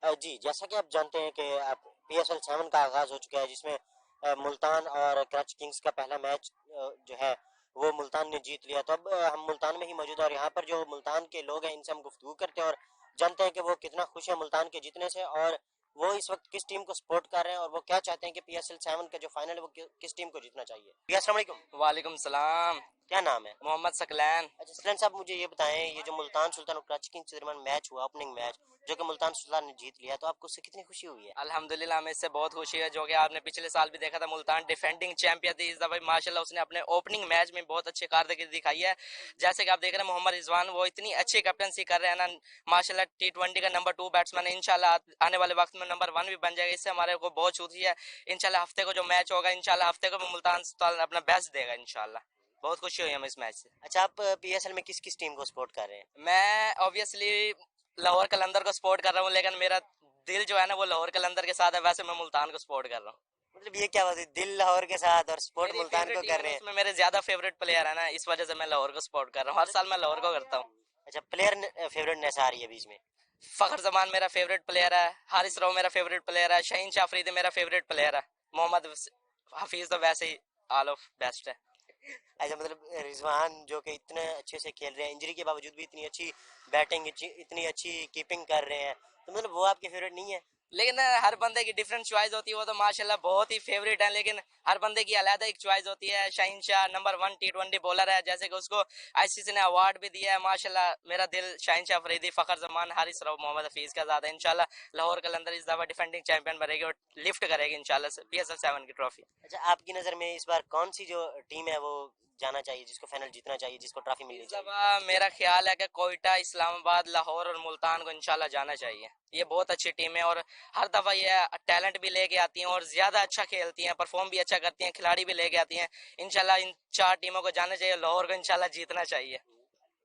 जी, जैसा कि आप जानते हैं कि अब पीएसएल 7 का आगाज़ हो चुका है जिसमें मुल्तान और कराची किंग्स का पहला मैच जो है वो मुल्तान ने जीत लिया। तो अब हम मुल्तान में ही मौजूद हैं और यहाँ पर जो मुल्तान के लोग हैं इनसे हम गुफ्तगू करते हैं और जानते हैं कि वो कितना खुश है मुल्तान के जीतने से और वो इस वक्त किस टीम को सपोर्ट कर रहे हैं और वो क्या चाहते हैं कि पीएसएल 7 का जो फाइनल है वो किस टीम को जीतना चाहिए। भैया अस्सलाम वालेकुम। वालेकुम सलाम। क्या नाम है? मोहम्मद सकलैन। अच्छा सलन साहब, मुझे ये बताएं, ये जो मुल्तान सुल्तान और कराची किंग्स के दरमियान मैच हुआ, ओपनिंग मैच जो कि मुल्तान सुल्तान ने जीत लिया, तो आपको उससे कितनी खुशी हुई है? अल्हम्दुलिल्लाह हमें इससे बहुत खुशी है, जो कि आपने पिछले साल भी देखा था मुल्तान डिफेंडिंग चैंपियन थी। इस दफा माशाल्लाह उसने अपने ओपनिंग मैच में बहुत अच्छी कारकर्दगी दिखाई है। जैसे कि आप देख रहे हैं मोहम्मद रिजवान वो इतनी अच्छी कैप्टनसी कर रहे हैं ना, माशाल्लाह T20 का नंबर 2 बैट्समैन है। इंशाल्लाह आने वाले वक्त में नंबर 1 भी बन जाएगा। इससे हमारे को बहुत खुशी है। इंशाल्लाह हफ्ते को जो मैच होगा, इंशाल्लाह हफ्ते को मुल्तान सुल्तान अपना बेस्ट देगा इंशाल्लाह। बहुत खुशी हुई हमें इस मैच से। अच्छा, आप पीएसएल में किस किस टीम को सपोर्ट कर रहे हैं? मैं ऑब्वियसली लाहौर कलंदर को सपोर्ट कर रहा हूँ, लेकिन मेरा दिल जो है ना वो लाहौर कलंदर के साथ है। वैसे मैं मुल्तान को सपोर्ट कर रहा हूँ। मतलब ये क्या बात है, दिल लाहौर के साथ और सपोर्ट मेरी मुल्तान फेवरेट को टीम कर है ना, रहे हैं? उसमें मेरे ज्यादा फेवरेट प्लेयर है ना, इस वजह से मैं लाहौर को सपोर्ट कर रहा हूँ। हर साल मैं लाहौर को करता हूँ। अच्छा, प्लेयर फेवरेटनेस आ रही है बीच में? फखर जमान मेरा फेवरेट प्लेयर है, हारिस राव मेरा फेवरेट प्लेयर है, शहीन शाह अफरीदी मेरा फेवरेट प्लेयर है, मोहम्मद हफीज तो वैसे ही ऑल ऑफ बेस्ट है। अच्छा, मतलब रिजवान जो कि इतने अच्छे से खेल रहे हैं, इंजरी के बावजूद भी इतनी अच्छी बैटिंग, इतनी अच्छी कीपिंग कर रहे हैं, तो मतलब वो आपके फेवरेट नहीं है? लेकिन हर बंदे की डिफरेंट चॉइस होती है। वो तो माशाल्लाह बहुत ही फेवरेट है, लेकिन हर बंदे की अलग एक चॉइस होती है। Shaheen Shah number 1 T20 bowler है, जैसे कि उसको आईसीसी ने अवार्ड भी दिया है। माशाल्लाह मेरा दिल शाहीन शाह अफरीदी, फखर जमान, हारिस राव, मोहम्मद हफीज का ज्यादा। इंशाल्लाह लाहौर कलंदर इस दफा डिफेंडिंग चैंपियन बनेगी और लिफ्ट करेगी इंशाल्लाह PSL 7 की ट्रॉफी। अच्छा, आपकी नज़र में इस बार कौन सी जो टीम है वो जाना चाहिए, जिसको फाइनल जीतना चाहिए, जिसको ट्रॉफी मिलनी इस चाहिए? दफा मेरा ख्याल है कि कोयटा, इस्लामाबाद, लाहौर और मुल्तान को इंशाल्लाह जाना चाहिए। ये बहुत अच्छी टीम है और हर दफा ये टैलेंट भी लेके आती हैं और ज्यादा अच्छा खेलती हैं, परफॉर्म भी अच्छा करती हैं, खिलाड़ी भी लेके आती हैं। इंशाल्लाह इन 4 टीमों को जाना चाहिए। लाहौर को इंशाल्लाह जीतना चाहिए।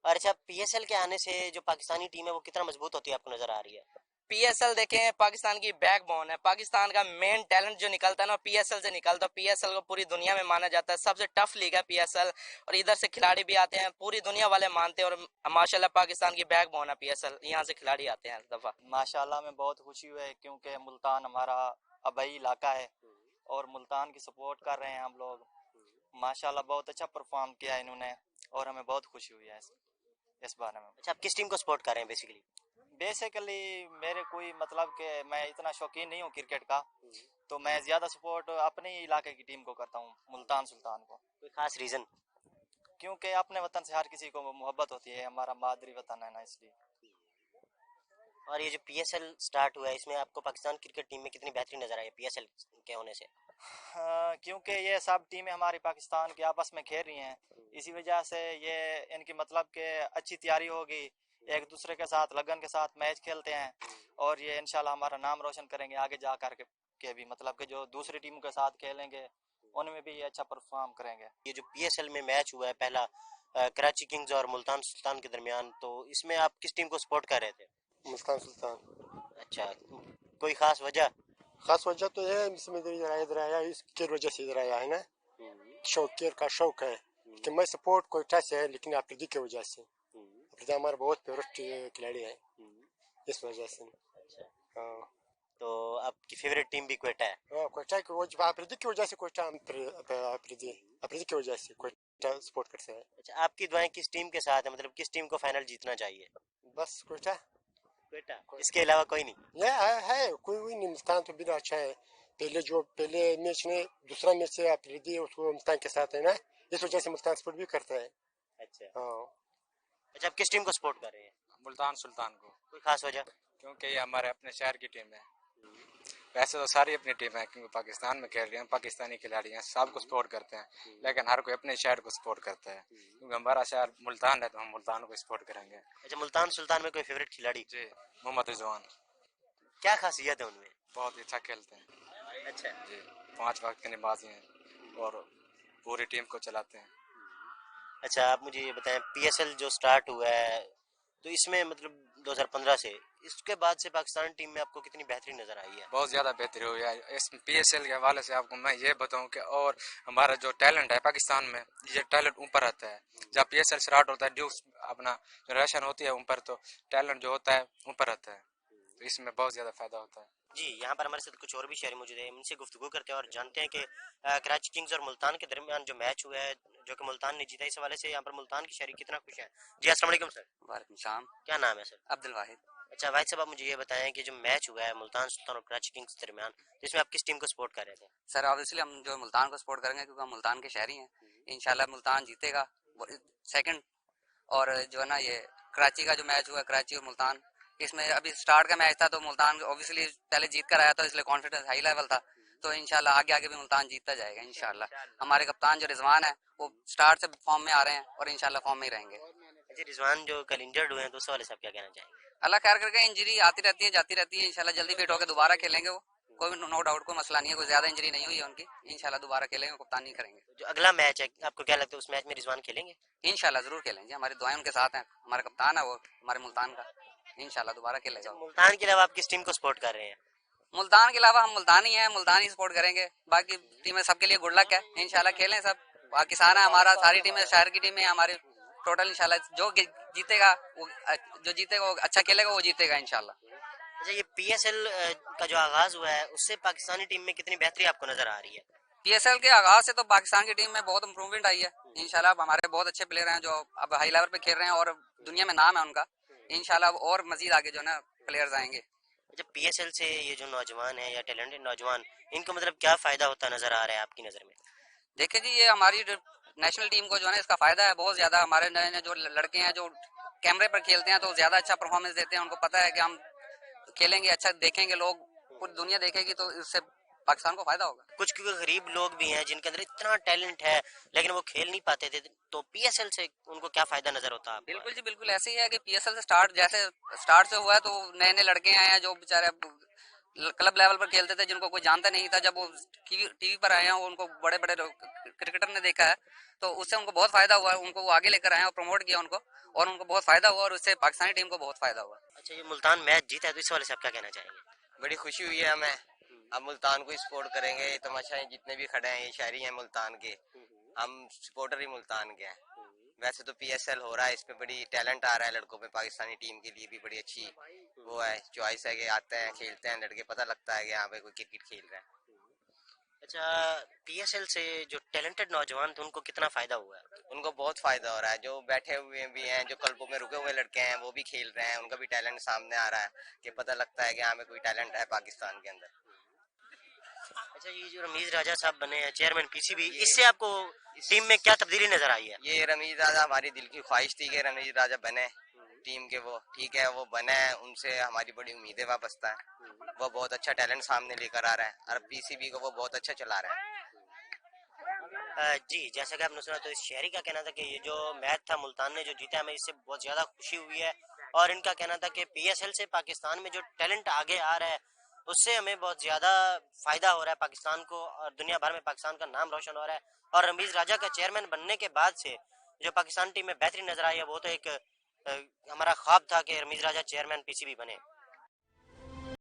और अच्छा, पीएसएल के आने से जो पाकिस्तानी टीम है वो कितना मजबूत होती है आपको नजर आ रही है? पीएसएल देखें, पाकिस्तान की बैकबोन है। पाकिस्तान का मेन टैलेंट जो निकलता है ना पीएसएल से निकलता है। पीएसएल को पूरी दुनिया में माना जाता है, सबसे टफ लीग है पीएसएल। और इधर से खिलाड़ी भी आते हैं, पूरी दुनिया वाले मानते हैं। और माशाल्लाह पाकिस्तान की बैकबोन है पीएसएल, यहाँ से खिलाड़ी आते हैं हर दफा। माशाल्लाह में बहुत खुशी हुई है, क्योंकि मुल्तान हमारा आबाई इलाका है और मुल्तान की सपोर्ट कर रहे हैं हम लोग। माशाल्लाह बहुत अच्छा परफॉर्म किया है इन्होंने और हमें बहुत खुशी हुई है इस बारे में। अच्छा, आप किस टीम को सपोर्ट कर रहे हैं बेसिकली? बेसिकली मेरे कोई मतलब कि मैं इतना शौकीन नहीं हूँ क्रिकेट का, तो मैं ज़्यादा सपोर्ट अपने ही इलाके की टीम को करता हूँ, मुल्तान सुल्तान को। कोई खास रीजन? क्योंकि अपने वतन से हर किसी को मोहब्बत होती है, हमारा मादरी वतन है ना, इसलिए। और ये जो पीएसएल स्टार्ट हुआ है इसमें आपको पाकिस्तान क्रिकेट टीम में कितनी बेहतरी नजर आई है पीएसएल के होने से? हाँ, क्योंकि ये सब टीमें हमारी पाकिस्तान की आपस में खेल रही हैं, इसी वजह से ये इनकी मतलब कि अच्छी तैयारी होगी, एक दूसरे के साथ लगन के साथ मैच खेलते हैं और ये इंशाल्लाह हमारा नाम रोशन करेंगे आगे जा कर के भी, मतलब कि जो दूसरी टीमों के साथ खेलेंगे उनमें भी ये अच्छा परफॉर्म करेंगे। ये जो पीएसएल में मैच हुआ है पहला कराची किंग्स और मुल्तान सुल्तान के दरमियान, तो इसमें आप किस टीम को सपोर्ट कर रहे थे? मुल्तान सुल्तान। अच्छा, कोई खास वजह? खास वजह तो है, इसमें इधर आया इसकी वजह से इधर आया है ना, शौकीर का शौक है कि मैं सपोर्ट कोयटा से है, लेकिन आफरीदी की वजह से। आफरीदी हमारा बहुत फेवरेट खिलाड़ी है, इस वजह से। अच्छा, हाँ तो आपकी फेवरेट टीम भी क्वेटा है? हाँ, कोयटा की वजह, आफरीदी की वजह से कोयटा, आफरीदी आफरीदी की वजह से कोयटा सपोर्ट करते हैं। अच्छा, आपकी दुआएं किस टीम के साथ है, मतलब किस टीम को फाइनल जीतना चाहिए? बस कोयटा। क्वेटा, इसके अलावा कोई नहीं? ये है कोई नहीं, मुल्तान तो बिना अच्छा है। पहले मैच में, दूसरा मैच से आफरीदी उसको मुल्तान के साथ है ना, इस वजह से मुल्तान सपोर्ट भी करता है। अच्छा। हाँ। अच्छा, आप किस टीम को सपोर्ट कर रहे हैं? मुल्तान सुल्तान को, कोई खास वजह? क्योंकि ये हमारे अपने शहर की टीम है। वैसे तो सारी अपनी टीम है, क्योंकि पाकिस्तान में खेल रहे हैं, पाकिस्तानी खिलाड़ी हैं, सबको सपोर्ट करते हैं, लेकिन हर कोई अपने शहर को सपोर्ट करता है। क्योंकि हमारा शहर मुल्तान है तो हम मुल्तान को सपोर्ट करेंगे। अच्छा, मुल्तान सुल्तान में कोई फेवरेट खिलाड़ी? जी, मोहम्मद रिजवान क्या खासियत है उनमें? बहुत ही अच्छा खेलते हैं। अच्छा। जी, 5 वक्त की नमाजी हैं और पूरी टीम को चलाते हैं। अच्छा, आप मुझे ये बताएं, पीएसएल जो स्टार्ट हुआ है तो इसमें मतलब 2015 से इसके बाद से पाकिस्तान टीम में आपको कितनी बेहतरी नजर आई है? बहुत ज़्यादा बेहतरी हुई है इस PSL के हवाले से। आपको मैं ये बताऊं कि और हमारा जो टैलेंट है पाकिस्तान में, ये टैलेंट ऊपर आता है। जब PSL स्टार्ट होता है, ड्यूस अपना जनरेशन होती है ऊपर, तो टैलेंट जो होता है ऊपर आता है। तो इसमें बहुत ज़्यादा फ़ायदा होता है। जी, यहाँ पर हमारे साथ कुछ और भी शहरी मौजूद हैं, इनसे गुफ्तगू करते हैं और जानते हैं कि कराची किंग्स और मुल्तान के दरमियान जो मैच हुआ है, जो कि मुल्तान ने जीता, इस हवाले से यहाँ पर मुल्तान के शहरी कितना खुश हैं। जी अस्सलाम वालेकुम सर। वालेकुम सलाम। क्या नाम है सर? अब्दुल वाहिद। अच्छा वाहिद साहब, आप मुझे ये बताएं कि जो मैच हुआ है मुल्तान सुल्तान और कराची किंग्स के दरमियान, तो इसमें आप किस टीम को सपोर्ट कर रहे थे? सर ऑब्वियसली हम जो मुल्तान को सपोर्ट करेंगे क्योंकि हम मुल्तान के शहरी हैं। इंशाल्लाह मुल्तान जीतेगा सेकंड। और जो है ना ये कराची का जो मैच हुआ कराची और मुल्तान, इसमें अभी स्टार्ट का मैच था तो मुल्तान ऑब्वियसली पहले जीत कर आया था, इसलिए कॉन्फिडेंस हाई लेवल था। तो इंशाल्लाह आगे आगे भी मुल्तान जीतता जाएगा इंशाल्लाह। हमारे कप्तान जो रिजवान है वो स्टार्ट से फॉर्म में आ रहे हैं और इंशाल्लाह फॉर्म में ही रहेंगे। अच्छा रिजवान जो कल इंजर्ड हुए हैं, तो उस हवाले से आप क्या कहना चाहेंगे? अल्लाह खैर करके, इंजरी आती रहती है जाती रहती है, इंशाल्लाह जल्दी फिट होकर दोबारा खेलेंगे वो। कोई नो डाउट कोई मसला नहीं है, कोई ज्यादा इंजरी नहीं हुई है उनकी, इंशाल्लाह दोबारा खेलेंगे, कप्तानी करेंगे। जो अगला मैच है, आपको क्या लगता है उस मैच में रिजवान खेलेंगे? इंशाल्लाह जरूर खेलेंगे, हमारी दुआएं उनके साथ हैं। हमारा कप्तान है वो हमारे मुल्तान का, इंशाल्लाह दोबारा खेलेगा। मुल्तान के अलावा आप किस टीम को सपोर्ट कर रहे हैं? मुल्तान के अलावा हम मुल्तान ही हैं, मुल्तान ही सपोर्ट करेंगे। बाकी टीमें सबके लिए गुड लक है, इंशाल्लाह खेलें सब। पाकिस्तान है हमारा, सारी टीमें शहर की टीमें हमारे टोटल, इंशाल्लाह जो जीतेगा वो जो जीतेगा वो अच्छा खेलेगा, वो जीतेगा इंशाल्लाह। अच्छा ये पीएसएल का जो आगाज हुआ है, उससे पाकिस्तानी टीम में कितनी बेहतरी आपको नजर आ रही है? पीएसएल के आगाज से तो पाकिस्तान की टीम में बहुत इम्प्रूवमेंट आई है इंशाल्लाह। हमारे बहुत अच्छे प्लेयर हैं जो अब हाई लेवल पे खेल रहे हैं और दुनिया में नाम है उनका। इंशाल्लाह और मजीद आगे जो ना प्लेयर्स आएंगे। अच्छा पीएसएल से ये जो नौजवान है या टैलेंटेड नौजवान, इनको मतलब क्या फायदा होता नजर आ रहा है आपकी नजर में? देखिए जी, ये हमारी नेशनल टीम को जो है ना इसका फायदा है बहुत ज्यादा। हमारे नए नए जो लड़के हैं जो कैमरे पर खेलते हैं तो ज्यादा अच्छा परफॉर्मेंस देते हैं। उनको पता है कि हम खेलेंगे अच्छा, देखेंगे लोग, पूरी दुनिया देखेगी, तो इससे पाकिस्तान को फायदा होगा। कुछ क्योंकि गरीब लोग भी हैं जिनके अंदर इतना टैलेंट है लेकिन वो खेल नहीं पाते थे, तो पीएसएल से उनको क्या फायदा नजर होता है? बिल्कुल जी बिल्कुल, ऐसे ही है कि पीएसएल से स्टार्ट से हुआ है तो नए नए लड़के आए हैं जो बेचारे क्लब लेवल पर खेलते थे, जिनको कोई जानता नहीं था। जब वो टीवी पर आए हैं, उनको बड़े बड़े क्रिकेटर ने देखा है तो उससे उनको बहुत फायदा हुआ है। उनको वो आगे लेकर आए और प्रमोट किया उनको, और उनको बहुत फायदा हुआ और उससे पाकिस्तानी टीम को बहुत फायदा हुआ। अच्छा ये मुल्तान मैच जीता है, तो इस वाले से आप क्या कहना चाहेंगे? बड़ी खुशी हुई है हमें, अब मुल्तान को सपोर्ट करेंगे। ये तमाशाएं जितने भी खड़े हैं ये शहरी हैं मुल्तान के, हम सपोर्टर ही मुल्तान के हैं। वैसे तो पीएसएल हो रहा है, इस पे बड़ी टैलेंट आ रहा है लड़कों में, पाकिस्तानी टीम के लिए भी बड़ी अच्छी वो है, चॉइस है कि आते हैं खेलते हैं लड़के, पता लगता है कि यहाँ पे कोई क्रिकेट खेल रहा है। अच्छा पीएसएल से जो टैलेंटेड नौजवान थे उनको कितना फायदा हुआ है? उनको बहुत फायदा हो रहा है, जो बैठे हुए भी हैं, जो क्लबों में रुके हुए लड़के हैं वो भी खेल रहे हैं, उनका भी टैलेंट सामने आ रहा है कि पता लगता है कि यहाँ पे कोई टैलेंट है पाकिस्तान के अंदर। अच्छा ये जो रमीज राजा साहब बने हैं चेयरमैन पीसीबी, इससे आपको टीम में क्या तब्दीली नजर आई है? ये रमीज राजा हमारी दिल की ख्वाहिश थी कि रमीज राजा बने टीम के, वो ठीक है वो बने हैं, उनसे हमारी बड़ी उम्मीदें वाबस्ता है। वो बहुत अच्छा टैलेंट सामने लेकर आ रहा है और पीसीबी को वो बहुत अच्छा चला रहा है। जी जैसा कि आपने सुना, तो इस शहरी का कहना था कि ये जो मैच था मुल्तान ने जो जीता, हमें इससे बहुत ज़्यादा खुशी हुई है। और इनका कहना था कि पीएसएल से पाकिस्तान में जो टैलेंट आगे आ रहा है उससे हमें बहुत ज़्यादा फ़ायदा हो रहा है पाकिस्तान को, और दुनिया भर में पाकिस्तान का नाम रोशन हो रहा है। और रमीज़ राजा का चेयरमैन बनने के बाद से जो पाकिस्तान टीम में बेहतरी नजर आई है, वो तो एक हमारा ख्वाब था कि रमीज़ राजा चेयरमैन पीसीबी बने।